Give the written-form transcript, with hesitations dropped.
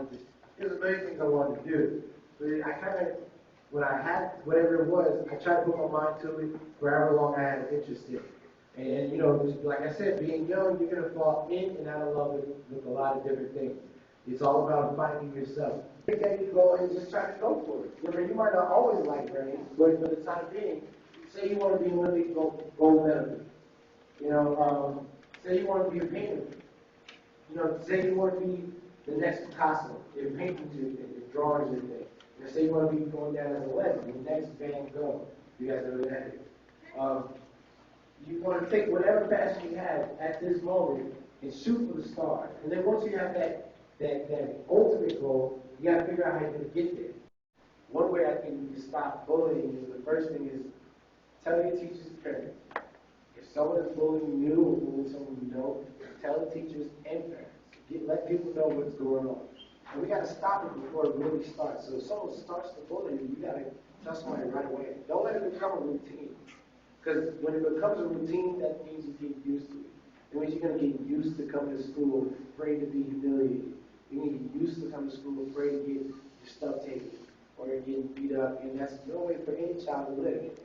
wanted to, there's a million things I wanted to do. But I kind of, when I had whatever it was, I tried to put my mind to it for however long I had an interest in it. And you know, just like I said, being young, you're going to fall in and out of love with a lot of different things. It's all about finding yourself. Then you go and just try to go for it. I mean, you might not always like running, but for the time being, say you want to be an Olympic gold medalist. You know, say you want to be a painter. You know, say you want to be the next Picasso in painting and drawings and things. You know, say you want to be going down as a legend, the next Van Gogh. You guys know that. You want to take whatever passion you have at this moment and shoot for the stars. And then once you have that ultimate goal, you got to figure out how you're going to get there. One way I think you can stop bullying is the first thing is tell your teachers and parents. If someone is bullying you or bullying someone you know, tell the teachers and parents. Let people know what's going on. And we got to stop it before it really starts. So if someone starts to bully you, you got to tell somebody right away. Don't let it become a routine. Because when it becomes a routine, that means you get used to it. It means you're going to get used to coming to school afraid to be humiliated. You're going to get used to coming to school afraid to get your stuff taken or getting beat up. And that's no way for any child to live.